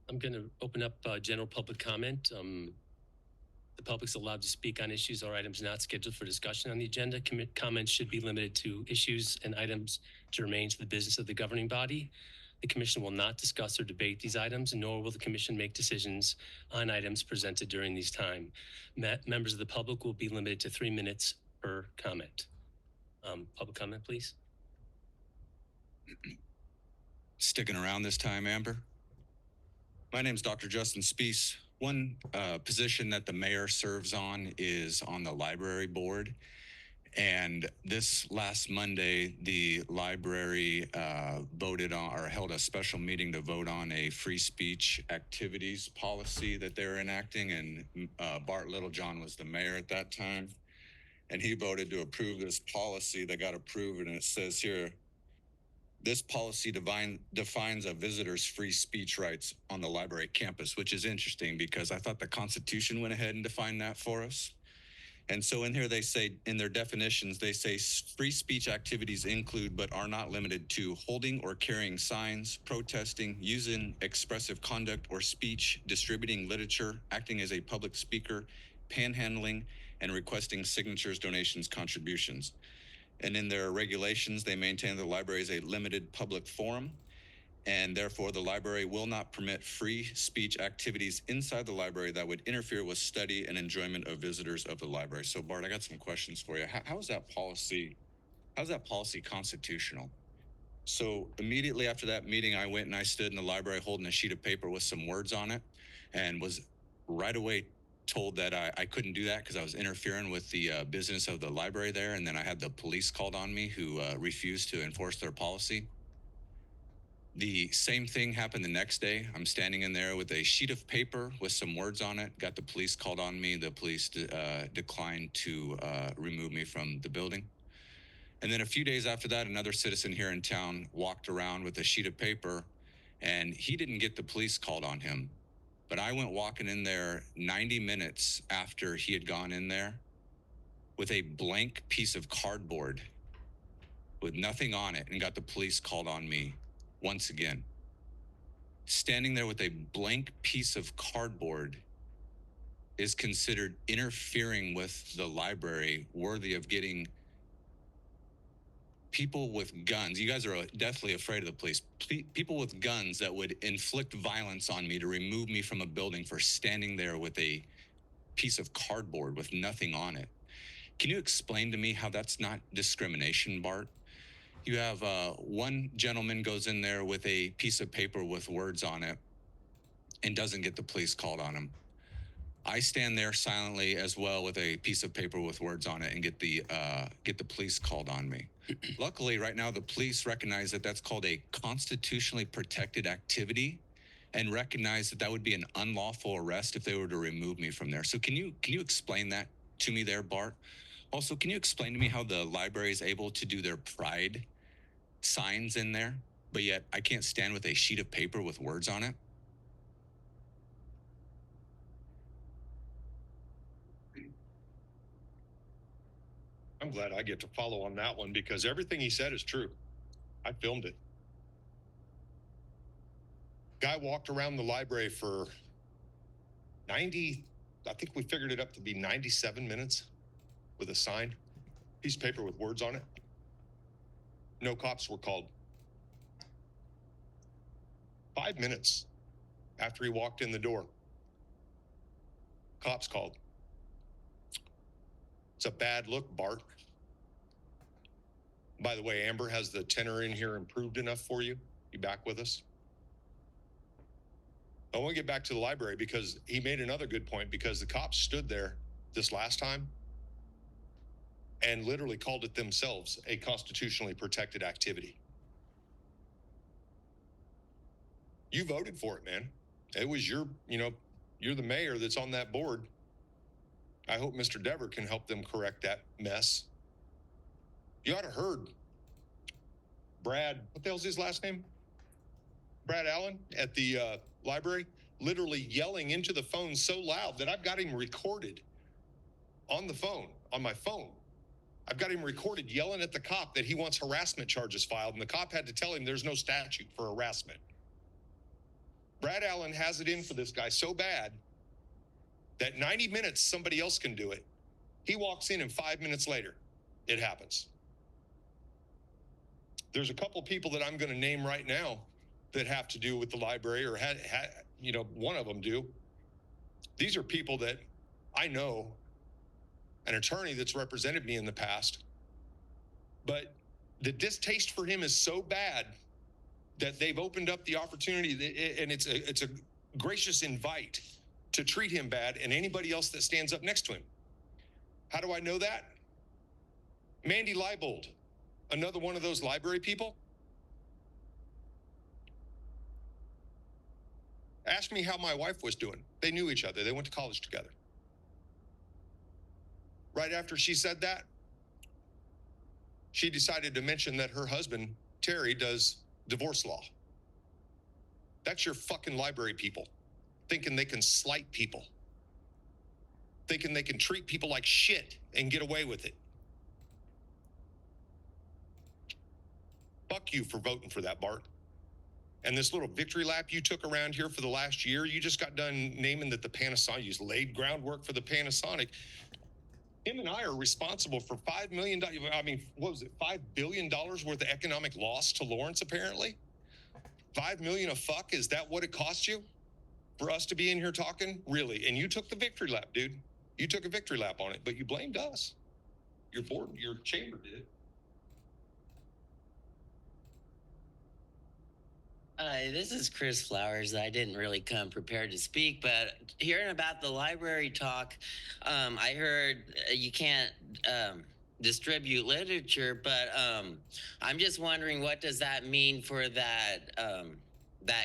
I'm going to open up general public comment. The public's allowed to speak on issues or items not scheduled for discussion on the agenda. Comments should be limited to issues and items germane to the business of the governing body. The commission will not discuss or debate these items, nor will the commission make decisions on items presented during these time. Members of the public will be limited to 3 minutes per comment. Public comment, please. Sticking around this time, Amber. My name is Dr. Justin Spees. One position that the mayor serves on is on the library board. And this last Monday, the library voted on or held a special meeting to vote on a free speech activities policy that they're enacting. And Bart Littlejohn was the mayor at that time. And he voted to approve this policy that got approved. And it says here, this policy defines a visitor's free speech rights on the library campus, which is interesting because I thought the Constitution went ahead and defined that for us. And so in here they say, in their definitions, they say free speech activities include but are not limited to holding or carrying signs, protesting, using expressive conduct or speech, distributing literature, acting as a public speaker, panhandling, and requesting signatures, donations, contributions. And in their regulations, they maintain the library is a limited public forum, and therefore the library will not permit free speech activities inside the library that would interfere with study and enjoyment of visitors of the library. So Bart, I got some questions for you. How's that policy constitutional? So immediately after that meeting, I went and I stood in the library holding a sheet of paper with some words on it, and was right away told that I couldn't do that because I was interfering with the business of the library there. And then I had the police called on me who refused to enforce their policy. The same thing happened the next day. I'm standing in there with a sheet of paper with some words on it. Got the police called on me. The police declined to remove me from the building. And then a few days after that, another citizen here in town walked around with a sheet of paper, and he didn't get the police called on him. But I went walking in there 90 minutes after he had gone in there with a blank piece of cardboard with nothing on it, and got the police called on me once again. Standing there with a blank piece of cardboard is considered interfering with the library, worthy of getting people with guns. You guys are deathly afraid of the police. People with guns that would inflict violence on me to remove me from a building for standing there with a piece of cardboard with nothing on it. Can you explain to me how that's not discrimination, Bart? You have one gentleman goes in there with a piece of paper with words on it and doesn't get the police called on him. I stand there silently as well with a piece of paper with words on it and get the police called on me. Luckily, right now, the police recognize that that's called a constitutionally protected activity, and recognize that would be an unlawful arrest if they were to remove me from there. So can you explain that to me there, Bart? Also, can you explain to me how the library is able to do their pride signs in there, but yet I can't stand with a sheet of paper with words on it? I'm glad I get to follow on that one because everything he said is true. I filmed it. Guy walked around the library for 90, I think we figured it up to be 97 minutes with a sign, piece of paper with words on it. No cops were called. 5 minutes after he walked in the door, cops called. It's a bad look, Bart. By the way, Amber, has the tenor in here improved enough for you? You back with us? I want to get back to the library because he made another good point, because the cops stood there this last time and literally called it themselves a constitutionally protected activity. You voted for it, man. It was you're the mayor that's on that board. I hope Mr. Dever can help them correct that mess. You ought to heard Brad, what the hell's his last name? Brad Allen at the library, literally yelling into the phone so loud that I've got him recorded on the phone, on my phone. I've got him recorded yelling at the cop that he wants harassment charges filed, and the cop had to tell him there's no statute for harassment. Brad Allen has it in for this guy so bad that 90 minutes somebody else can do it. He walks in and 5 minutes later, it happens. There's a couple people that I'm going to name right now that have to do with the library, or had one of them do. These are people that I know, an attorney that's represented me in the past, but the distaste for him is so bad that they've opened up the opportunity, and it's a gracious invite to treat him bad and anybody else that stands up next to him. How do I know that? Mandy Leibold, another one of those library people. Asked me how my wife was doing. They knew each other. They went to college together. Right after she said that, she decided to mention that her husband, Terry, does divorce law. That's your fucking library people, thinking they can slight people, thinking they can treat people like shit and get away with it. Fuck you for voting for that, Bart. And this little victory lap you took around here for the last year, you just got done naming that the Panasonic, you laid groundwork for the Panasonic. Him and I are responsible for $5 million. I mean, what was it? $5 billion worth of economic loss to Lawrence, apparently. 5 million a fuck? Is that what it cost you for us to be in here talking? Really? And you took the victory lap, dude. You took a victory lap on it, but you blamed us. Your board, your chamber did. Hi, this is Chris Flowers. I didn't really come prepared to speak, but hearing about the library talk, I heard you can't distribute literature, but I'm just wondering, what does that mean for that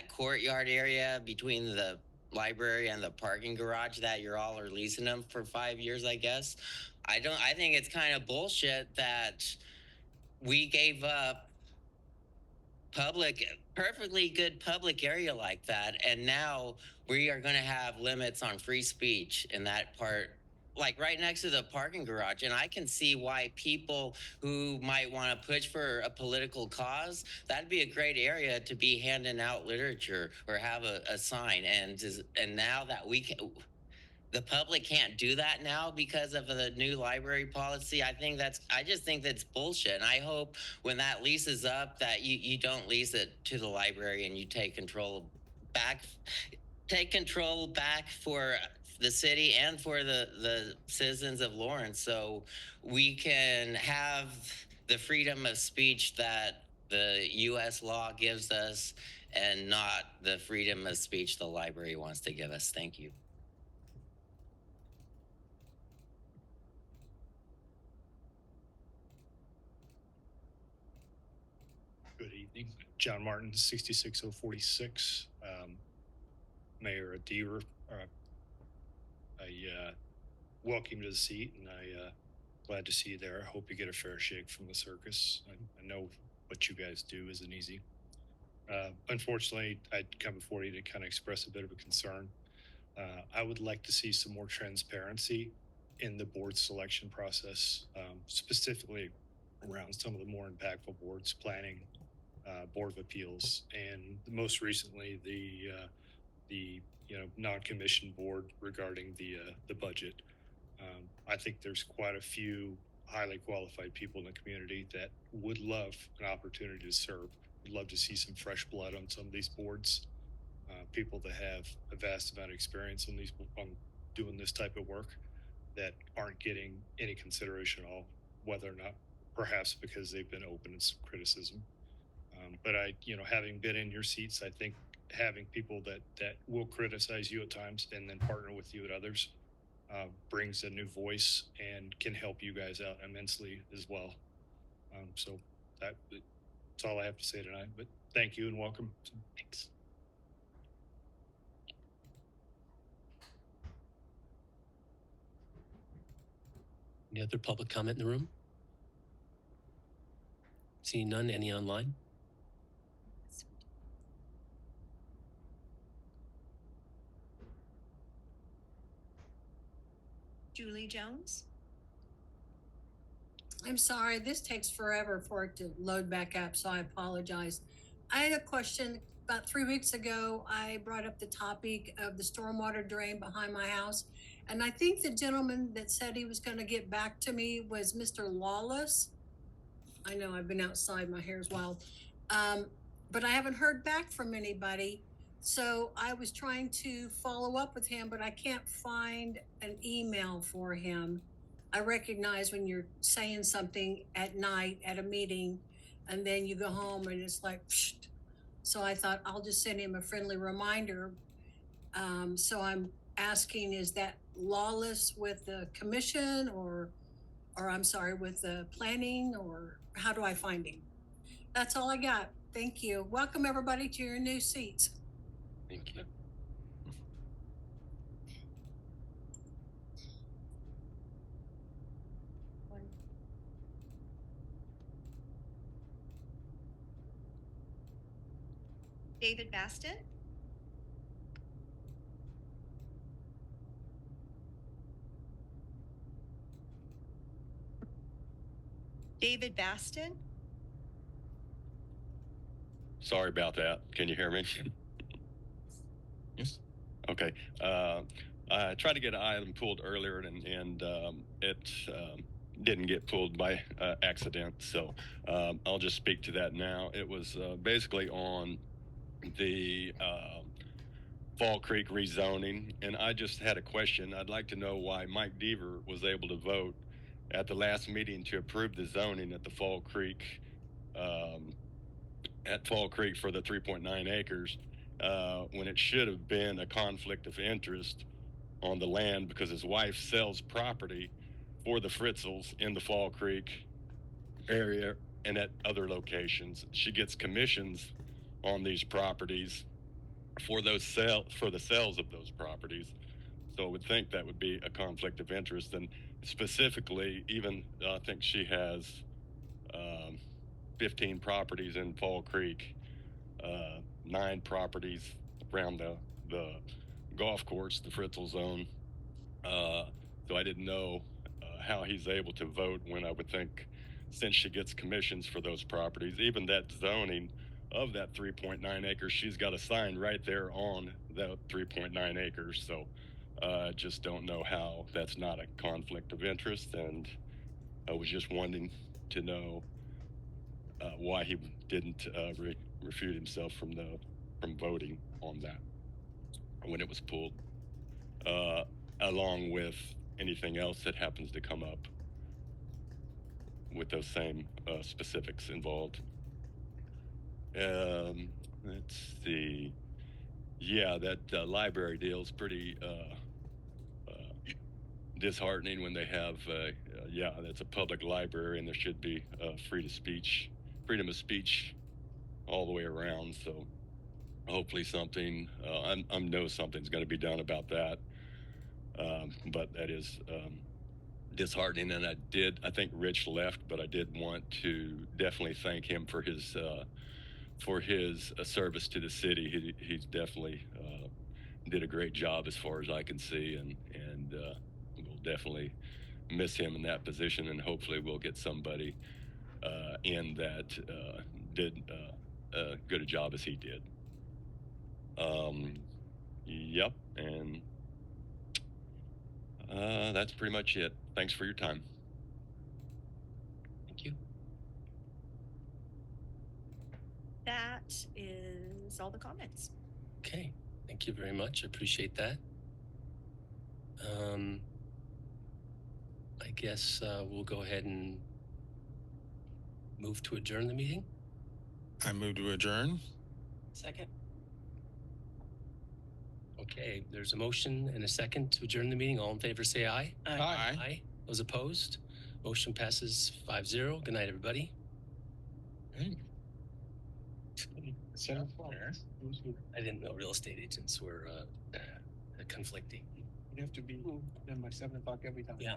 courtyard area between the library and the parking garage that you're all are leasing them for 5 years, I guess? I think it's kind of bullshit that we gave up perfectly good public area like that, and now we are going to have limits on free speech in that part, like right next to the parking garage. And I can see why people who might want to push for a political cause, that'd be a great area to be handing out literature or have a sign. And now that the public can't do that now because of the new library policy. I just think that's bullshit. And I hope when that lease is up that you don't lease it to the library and you take control back for the city and for the citizens of Lawrence, so we can have the freedom of speech that the US law gives us and not the freedom of speech the library wants to give us. Thank you. Good evening. John Martin, 66046. Mayor Deaver, I welcome you to the seat, and I glad to see you there. I hope you get a fair shake from the circus. I know what you guys do isn't easy. Unfortunately, I'd come before you to kind of express a bit of a concern. I would like to see some more transparency in the board selection process, specifically around some of the more impactful boards, planning, Board of Appeals, and most recently the non-commissioned board regarding the budget. I think there's quite a few highly qualified people in the community that would love an opportunity to serve. Would love to see some fresh blood on some of these boards. People that have a vast amount of experience on doing this type of work that aren't getting any consideration at all, whether or not perhaps because they've been open to some criticism. But having been in your seats, I think having people that will criticize you at times and then partner with you at others brings a new voice and can help you guys out immensely as well. So that's all I have to say tonight, but thank you and welcome. Thanks. Any other public comment in the room? Seeing none, any online? Julie Jones. I'm sorry, this takes forever for it to load back up, so I apologize. I had a question. about 3 weeks ago, I brought up the topic of the stormwater drain behind my house. And I think the gentleman that said he was gonna get back to me was Mr. Lawless. I know I've been outside, my hair's wild. But I haven't heard back from anybody. So I was trying to follow up with him, but I can't find an email for him. I recognize when you're saying something at night at a meeting and then you go home and it's like, psh. So I thought I'll just send him a friendly reminder. So I'm asking, is that Lawless with the commission or I'm sorry, with the planning, or how do I find him? That's all I got. Thank you. Welcome everybody to your new seats. Thank you. David Baston, David Baston, Sorry about that. Can you hear me? Yes. Okay. I tried to get an item pulled earlier and it didn't get pulled by accident. So I'll just speak to that now. It was basically on the Fall Creek rezoning. And I just had a question. I'd like to know why Mike Deaver was able to vote at the last meeting to approve the zoning at the Fall Creek for the 3.9 acres when it should have been a conflict of interest on the land because his wife sells property for the Fritzels in the Fall Creek area and at other locations. She gets commissions on these properties for the sales of those properties. So I would think that would be a conflict of interest. And specifically, even I think she has 15 properties in Fall Creek, 9 properties around the golf course, the Fritzl zone. So I didn't know how he's able to vote when I would think, since she gets commissions for those properties, even that zoning of that 3.9 acres, she's got a sign right there on that 3.9 acres. So I just don't know how that's not a conflict of interest. And I was just wanting to know why he didn't refute himself from voting on that when it was pulled, along with anything else that happens to come up with those same specifics involved. Let's see. Yeah, that library deal is pretty disheartening when they have, yeah, that's a public library and there should be freedom of speech all the way around. So hopefully I know something's going to be done about that. But that is disheartening. And I think Rich left, but I did want to definitely thank him for his service to the city. He's definitely did a great job as far as I can see, and we'll definitely miss him in that position, and hopefully we'll get somebody in that did good a job as he did. Yep, and that's pretty much it. Thanks for your time. Thank you. that is all the comments. Okay, thank you very much. I appreciate that. I guess we'll go ahead and move to adjourn the meeting. I move to adjourn. Second. Okay, there's a motion and a second to adjourn the meeting. All in favor, say aye. Aye. Aye. Those opposed? Motion passes 5-0. Good night, everybody. Hey. I didn't know real estate agents were conflicting. You have to be done by 7 o'clock every time. Yeah.